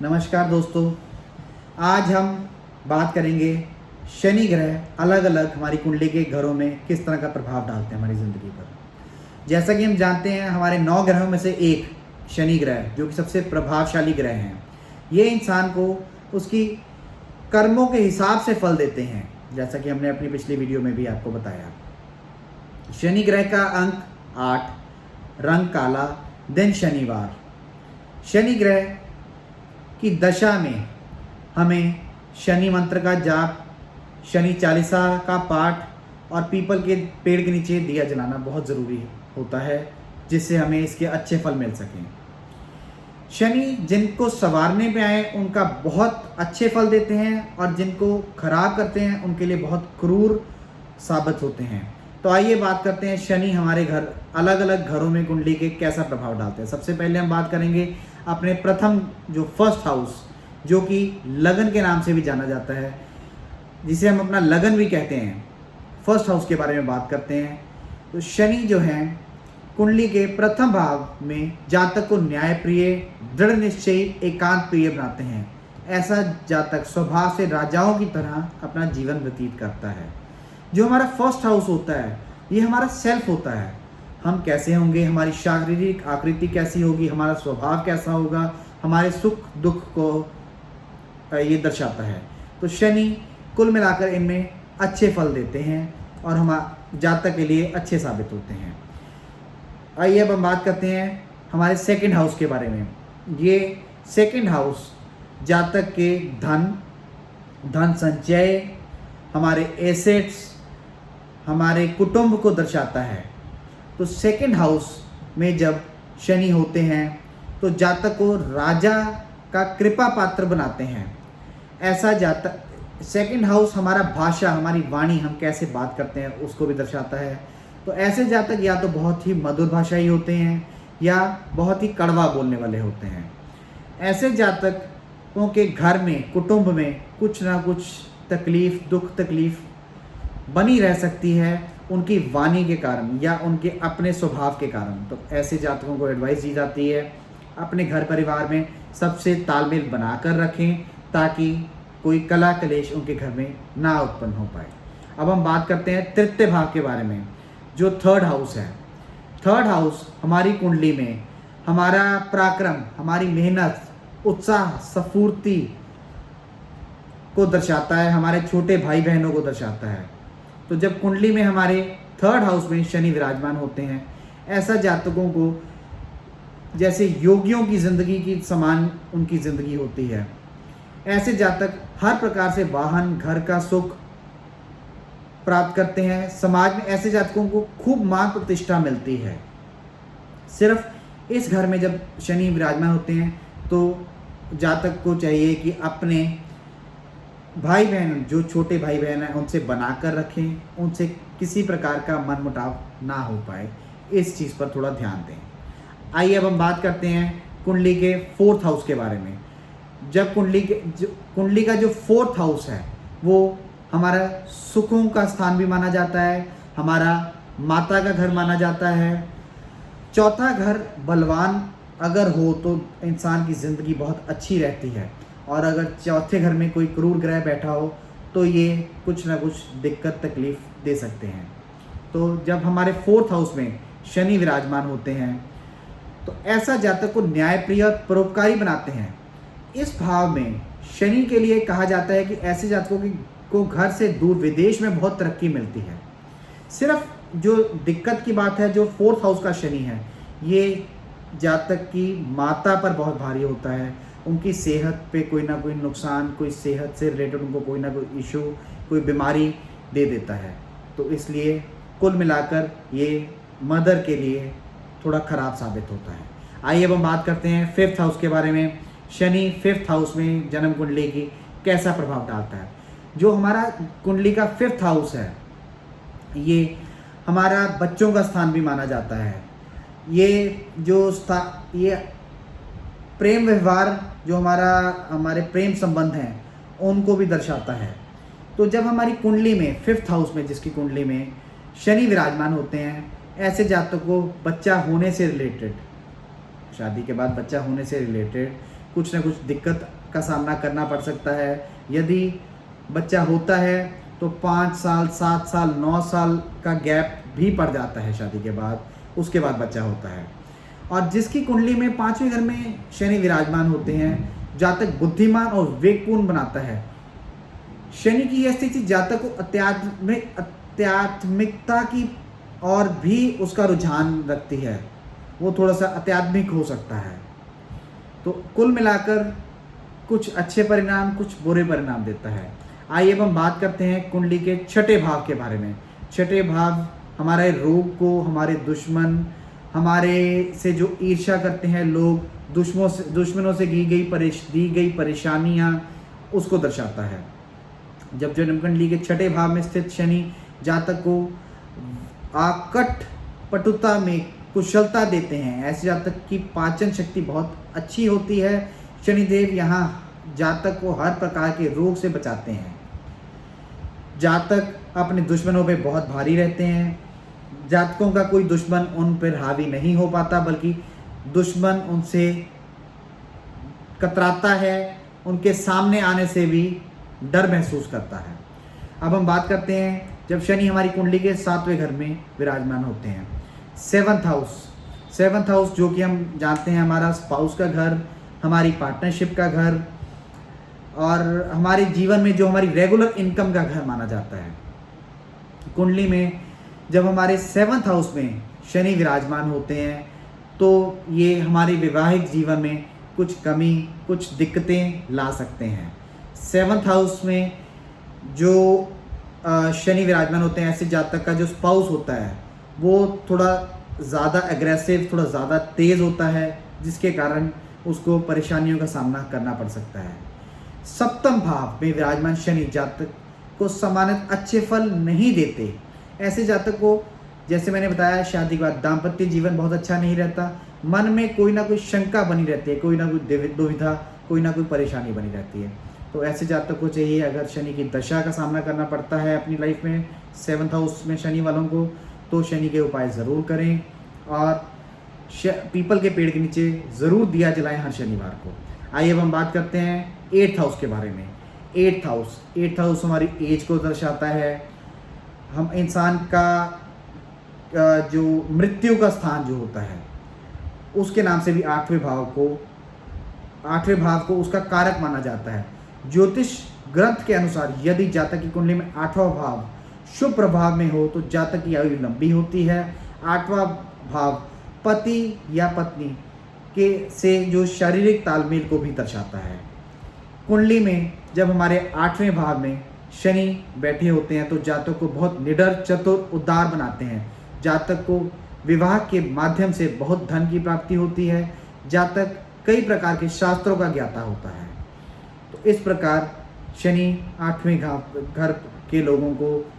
नमस्कार दोस्तों, आज हम बात करेंगे शनि ग्रह अलग अलग हमारी कुंडली के घरों में किस तरह का प्रभाव डालते हैं हमारी ज़िंदगी पर। जैसा कि हम जानते हैं, हमारे 9 ग्रहों में से एक शनि ग्रह जो कि सबसे प्रभावशाली ग्रह हैं, ये इंसान को उसकी कर्मों के हिसाब से फल देते हैं, जैसा कि हमने अपनी पिछली वीडियो में भी आपको बताया। शनि ग्रह का अंक 8, रंग काला, दिन शनिवार। शनि ग्रह की दशा में हमें शनि मंत्र का जाप, शनि चालीसा का पाठ और पीपल के पेड़ के नीचे दिया जलाना बहुत ज़रूरी होता है, जिससे हमें इसके अच्छे फल मिल सकें। शनि जिनको संवारने पे आए उनका बहुत अच्छे फल देते हैं और जिनको खराब करते हैं उनके लिए बहुत क्रूर साबित होते हैं। तो आइए बात करते हैं शनि हमारे घर अलग अलग घरों में कुंडली के कैसा प्रभाव डालते हैं। सबसे पहले हम बात करेंगे अपने प्रथम जो फर्स्ट हाउस, जो कि लगन के नाम से भी जाना जाता है, जिसे हम अपना लगन भी कहते हैं। फर्स्ट हाउस के बारे में बात करते हैं। तो शनि जो है कुंडली के प्रथम भाव में जातक को न्यायप्रिय, दृढ़ निश्चयी, एकांत प्रिय बनाते हैं। ऐसा जातक स्वभाव से राजाओं की तरह अपना जीवन व्यतीत करता है। जो हमारा फर्स्ट हाउस होता है, ये हमारा सेल्फ होता है। हम कैसे होंगे, हमारी शारीरिक आकृति कैसी होगी, हमारा स्वभाव कैसा होगा, हमारे सुख दुख को ये दर्शाता है। तो शनि कुल मिलाकर इनमें अच्छे फल देते हैं और हमारे जातक के लिए अच्छे साबित होते हैं। आइए अब हम बात करते हैं हमारे सेकंड हाउस के बारे में। ये सेकंड हाउस जातक के धन संचय, हमारे एसेट्स, हमारे कुटुंब को दर्शाता है। तो सेकंड हाउस में जब शनि होते हैं तो जातक को राजा का कृपा पात्र बनाते हैं। ऐसा जातक, सेकंड हाउस हमारा भाषा, हमारी वाणी, हम कैसे बात करते हैं उसको भी दर्शाता है। तो ऐसे जातक या तो बहुत ही मधुर भाषाई होते हैं या बहुत ही कड़वा बोलने वाले होते हैं। ऐसे जातकों के घर में, कुटुंब में कुछ ना कुछ तकलीफ, दुख तकलीफ बनी रह सकती है उनकी वाणी के कारण या उनके अपने स्वभाव के कारण। तो ऐसे जातकों को एडवाइस दी जाती है अपने घर परिवार में सबसे तालमेल बनाकर रखें, ताकि कोई कला कलेश उनके घर में ना उत्पन्न हो पाए। अब हम बात करते हैं तृतीय भाव के बारे में, जो थर्ड हाउस है। थर्ड हाउस हमारी कुंडली में हमारा पराक्रम, हमारी मेहनत, उत्साह, स्फूर्ति को दर्शाता है, हमारे छोटे भाई बहनों को दर्शाता है। तो जब कुंडली में हमारे थर्ड हाउस में शनि विराजमान होते हैं, ऐसा जातकों को जैसे योगियों की ज़िंदगी की समान उनकी ज़िंदगी होती है। ऐसे जातक हर प्रकार से वाहन, घर का सुख प्राप्त करते हैं। समाज में ऐसे जातकों को खूब मान प्रतिष्ठा मिलती है। सिर्फ इस घर में जब शनि विराजमान होते हैं तो जातक को चाहिए कि अपने भाई बहन, जो छोटे भाई बहन हैं, उनसे बनाकर रखें, उनसे किसी प्रकार का मनमुटाव ना हो पाए, इस चीज़ पर थोड़ा ध्यान दें। आइए अब हम बात करते हैं कुंडली के फोर्थ हाउस के बारे में। जब कुंडली का जो फोर्थ हाउस है वो हमारा सुखों का स्थान भी माना जाता है, हमारा माता का घर माना जाता है। चौथा घर बलवान अगर हो तो इंसान की ज़िंदगी बहुत अच्छी रहती है, और अगर चौथे घर में कोई क्रूर ग्रह बैठा हो तो ये कुछ ना कुछ दिक्कत तकलीफ दे सकते हैं। तो जब हमारे फोर्थ हाउस में शनि विराजमान होते हैं तो ऐसा जातक को न्यायप्रिय और परोपकारी बनाते हैं। इस भाव में शनि के लिए कहा जाता है कि ऐसे जातकों को घर से दूर विदेश में बहुत तरक्की मिलती है। सिर्फ जो दिक्कत की बात है, जो फोर्थ हाउस का शनि है, ये जातक की माता पर बहुत भारी होता है। उनकी सेहत पे कोई ना कोई नुकसान, कोई सेहत से रिलेटेड उनको कोई ना कोई इशू, कोई बीमारी दे देता है। तो इसलिए कुल मिलाकर ये मदर के लिए थोड़ा ख़राब साबित होता है। आइए अब हम बात करते हैं फिफ्थ हाउस के बारे में। शनि फिफ्थ हाउस में जन्म कुंडली की कैसा प्रभाव डालता है। जो हमारा कुंडली का फिफ्थ हाउस है, ये हमारा बच्चों का स्थान भी माना जाता है। ये प्रेम व्यवहार, जो हमारे प्रेम संबंध हैं, उनको भी दर्शाता है। तो जब हमारी कुंडली में फिफ्थ हाउस में, जिसकी कुंडली में शनि विराजमान होते हैं, ऐसे जातकों को बच्चा होने से रिलेटेड, शादी के बाद बच्चा होने से रिलेटेड कुछ ना कुछ दिक्कत का सामना करना पड़ सकता है। यदि बच्चा होता है तो 5 साल, 7 साल, 9 साल का गैप भी पड़ जाता है शादी के बाद, उसके बाद बच्चा होता है। और जिसकी कुंडली में 5वें घर में शनि विराजमान होते हैं, जातक बुद्धिमान और विवेकपूर्ण बनाता है। शनि की यह स्थिति जातक को आध्यात्मिकता की और भी उसका रुझान रखती है, वो थोड़ा सा आध्यात्मिक हो सकता है। तो कुल मिलाकर कुछ अच्छे परिणाम, कुछ बुरे परिणाम देता है। आइए अब हम बात करते हैं कुंडली के छठे भाव के बारे में। छठे भाव हमारे रोग को, हमारे दुश्मन, हमारे से जो ईर्ष्या करते हैं लोग, दुश्मनों से दी गई परेशानियां, उसको दर्शाता है। जब जन्म कुंडली के छठे भाव में स्थित शनि जातक को आकट पटुता में कुशलता देते हैं। ऐसे जातक की पाचन शक्ति बहुत अच्छी होती है। शनिदेव यहाँ जातक को हर प्रकार के रोग से बचाते हैं। जातक अपने दुश्मनों पे बहुत भारी रहते हैं। जातकों का कोई दुश्मन उन पर हावी नहीं हो पाता, बल्कि दुश्मन उनसे कतराता है, उनके सामने आने से भी डर महसूस करता है। अब हम बात करते हैं जब शनि हमारी कुंडली के 7वें घर में विराजमान होते हैं। 7th हाउस जो कि हम जानते हैं हमारा स्पाउस का घर, हमारी पार्टनरशिप का घर और हमारे जीवन में जो हमारी रेगुलर इनकम का घर माना जाता है। कुंडली में जब हमारे 7th हाउस में शनि विराजमान होते हैं तो ये हमारे वैवाहिक जीवन में कुछ कमी, कुछ दिक्कतें ला सकते हैं। 7th हाउस में जो शनि विराजमान होते हैं, ऐसे जातक का जो स्पाउस होता है वो थोड़ा ज़्यादा एग्रेसिव, थोड़ा ज़्यादा तेज़ होता है, जिसके कारण उसको परेशानियों का सामना करना पड़ सकता है। 7वें भाव में विराजमान शनि जातक को सामान्यतः अच्छे फल नहीं देते। ऐसे जातक को, जैसे मैंने बताया, शादी के बाद दाम्पत्य जीवन बहुत अच्छा नहीं रहता। मन में कोई ना कोई शंका बनी रहती है, कोई ना कोई दुविधा, कोई ना कोई परेशानी बनी रहती है। तो ऐसे जातक को चाहिए, अगर शनि की दशा का सामना करना पड़ता है अपनी लाइफ में 7th हाउस में शनि वालों को, तो शनि के उपाय ज़रूर करें और पीपल के पेड़ के नीचे ज़रूर दिया जलाएं हर शनिवार को। आइए अब हम बात करते हैं 8th हाउस के बारे में। 8th हाउस हमारी एज को दर्शाता है। हम इंसान का जो मृत्यु का स्थान जो होता है, उसके नाम से भी 8वें भाव को उसका कारक माना जाता है। ज्योतिष ग्रंथ के अनुसार यदि जातक की कुंडली में 8वां भाव शुभ प्रभाव में हो तो जातक की आयु लंबी होती है। 8वां भाव पति या पत्नी के से जो शारीरिक तालमेल को भी दर्शाता है। कुंडली में जब हमारे 8वें भाव में शनि बैठे होते हैं तो जातक को बहुत निडर, चतुर, उदार बनाते हैं। जातक को विवाह के माध्यम से बहुत धन की प्राप्ति होती है। जातक कई प्रकार के शास्त्रों का ज्ञाता होता है। तो इस प्रकार शनि 8वें घर के लोगों को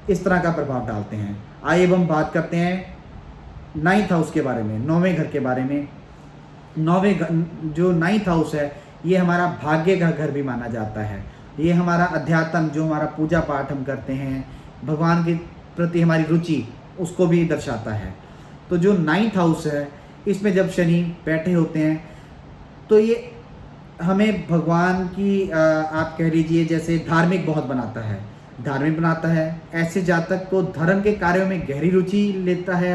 इस तरह का प्रभाव डालते हैं। आइए अब हम बात करते हैं 9th हाउस के बारे में, 9वें घर के बारे में। 9th हाउस है, ये हमारा भाग्य का घर भी माना जाता है। ये हमारा अध्यात्म, जो हमारा पूजा पाठ हम करते हैं, भगवान के प्रति हमारी रुचि, उसको भी दर्शाता है। तो जो 9th हाउस है, इसमें जब शनि बैठे होते हैं तो ये हमें भगवान की आप कह लीजिए जैसे धार्मिक बहुत बनाता है। ऐसे जातक को धर्म के कार्यों में गहरी रुचि लेता है।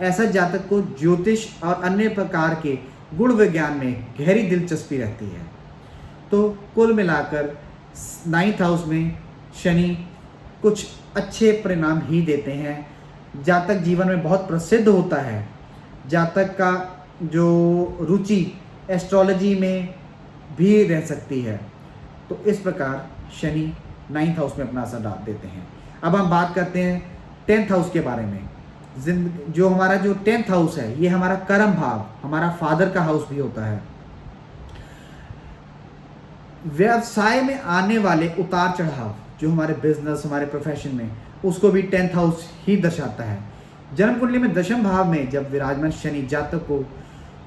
ऐसा जातक को ज्योतिष और अन्य प्रकार के गुण विज्ञान में गहरी दिलचस्पी रहती है। तो कुल मिलाकर 9th हाउस में शनि कुछ अच्छे परिणाम ही देते हैं। जातक जीवन में बहुत प्रसिद्ध होता है। जातक का जो रुचि एस्ट्रोलॉजी में भी रह सकती है। तो इस प्रकार शनि 9th हाउस में अपना असर डाल देते हैं। अब हम बात करते हैं 10th हाउस के बारे में। जो हमारा जो 10th हाउस है, ये हमारा कर्म भाव, हमारा फादर का हाउस भी होता है। व्यवसाय में आने वाले उतार चढ़ाव, जो हमारे बिजनेस, हमारे प्रोफेशन में, उसको भी 10th हाउस ही दर्शाता है। जन्म कुंडली में 10वें भाव में जब विराजमान शनि जातक को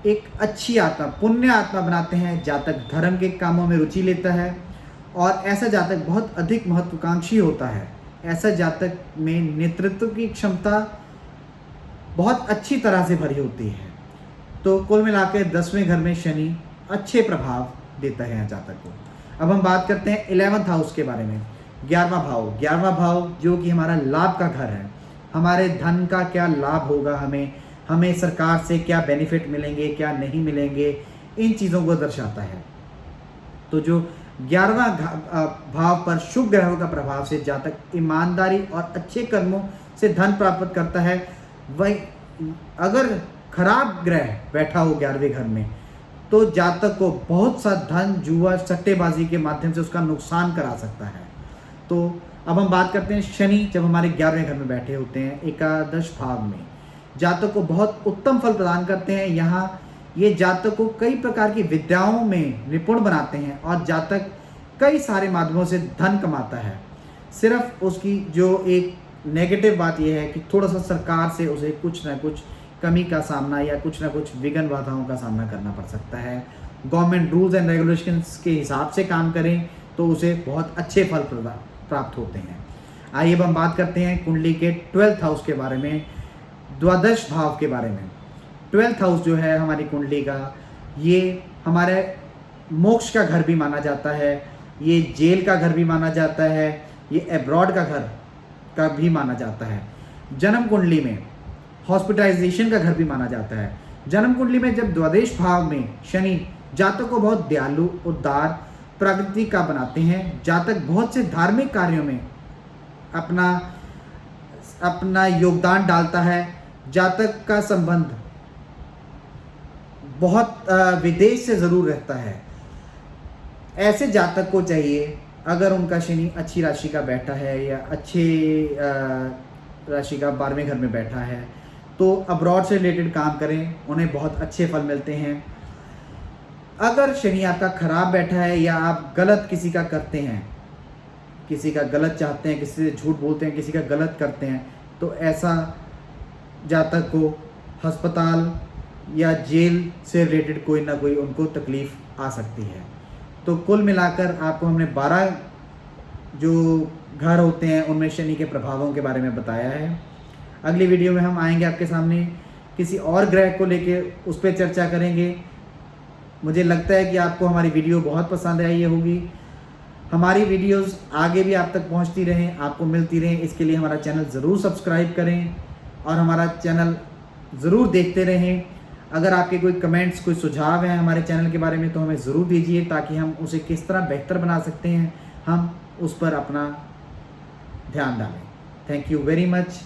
एक अच्छी आत्मा, पुण्य आत्मा बनाते हैं। जातक धर्म के कामों में रुचि लेता है और ऐसा जातक बहुत अधिक महत्वाकांक्षी होता है। ऐसा जातक में नेतृत्व की क्षमता बहुत अच्छी तरह से भरी होती है। तो कुल मिलाकर 10वें घर में शनि अच्छे प्रभाव देता है यहाँ जातक को। अब हम बात करते हैं 11th हाउस के बारे में। 11वां भाव जो कि हमारा लाभ का घर है, हमारे धन का क्या लाभ होगा, हमें सरकार से क्या बेनिफिट मिलेंगे, क्या नहीं मिलेंगे, इन चीज़ों को दर्शाता है। तो जो 11वां भाव पर शुभ ग्रहों का प्रभाव से जातक ईमानदारी और अच्छे कर्मों से धन प्राप्त करता है। वही अगर खराब ग्रह बैठा हो 11वें घर में तो जातक को बहुत सा धन, जुआ, सट्टेबाजी के माध्यम से उसका नुकसान करा सकता है। तो अब हम बात करते हैं शनि जब हमारे 11वें घर में बैठे होते हैं एकादश भाव में, जातक को बहुत उत्तम फल प्रदान करते हैं। यहाँ ये जातक को कई प्रकार की विद्याओं में निपुण बनाते हैं और जातक कई सारे माध्यमों से धन कमाता है। सिर्फ उसकी जो एक नेगेटिव बात यह है कि थोड़ा सा सरकार से उसे कुछ ना कुछ कमी का सामना या कुछ ना कुछ विघ्न बाधाओं का सामना करना पड़ सकता है। गवर्नमेंट रूल्स एंड रेगुलेशंस के हिसाब से काम करें तो उसे बहुत अच्छे फल प्राप्त होते हैं। आइए अब हम बात करते हैं कुंडली के 12th हाउस के बारे में, द्वादश भाव के बारे में। 12th हाउस जो है हमारी कुंडली का, ये हमारे मोक्ष का घर भी माना जाता है, ये जेल का घर भी माना जाता है, ये एब्रॉड का घर का भी माना जाता है। जन्म कुंडली में हॉस्पिटलाइजेशन का घर भी माना जाता है। जन्म कुंडली में जब द्वादश भाव में शनि जातक को बहुत दयालु, उदार प्रकृति का बनाते हैं। जातक बहुत से धार्मिक कार्यों में अपना योगदान डालता है। जातक का संबंध बहुत विदेश से ज़रूर रहता है। ऐसे जातक को चाहिए, अगर उनका शनि अच्छी राशि का बैठा है या अच्छे राशि का 12वें घर में बैठा है, तो अब्रॉड से रिलेटेड काम करें, उन्हें बहुत अच्छे फल मिलते हैं। अगर शनि आपका खराब बैठा है या आप गलत किसी का करते हैं, किसी का गलत चाहते हैं, किसी से झूठ बोलते हैं, किसी का गलत करते हैं, तो ऐसा जातक को अस्पताल या जेल से रिलेटेड कोई ना कोई उनको तकलीफ़ आ सकती है। तो कुल मिलाकर आपको हमने 12 जो घर होते हैं उनमें शनि के प्रभावों के बारे में बताया है। अगली वीडियो में हम आएंगे आपके सामने, किसी और ग्रह को लेके उस पर चर्चा करेंगे। मुझे लगता है कि आपको हमारी वीडियो बहुत पसंद आई होगी। हमारी वीडियोस आगे भी आप तक पहुंचती रहें, आपको मिलती रहें, इसके लिए हमारा चैनल ज़रूर सब्सक्राइब करें और हमारा चैनल ज़रूर देखते रहें। अगर आपके कोई कमेंट्स, कोई सुझाव हैं हमारे चैनल के बारे में तो हमें ज़रूर दीजिए, ताकि हम उसे किस तरह बेहतर बना सकते हैं, हम उस पर अपना ध्यान डालें। Thank you very much.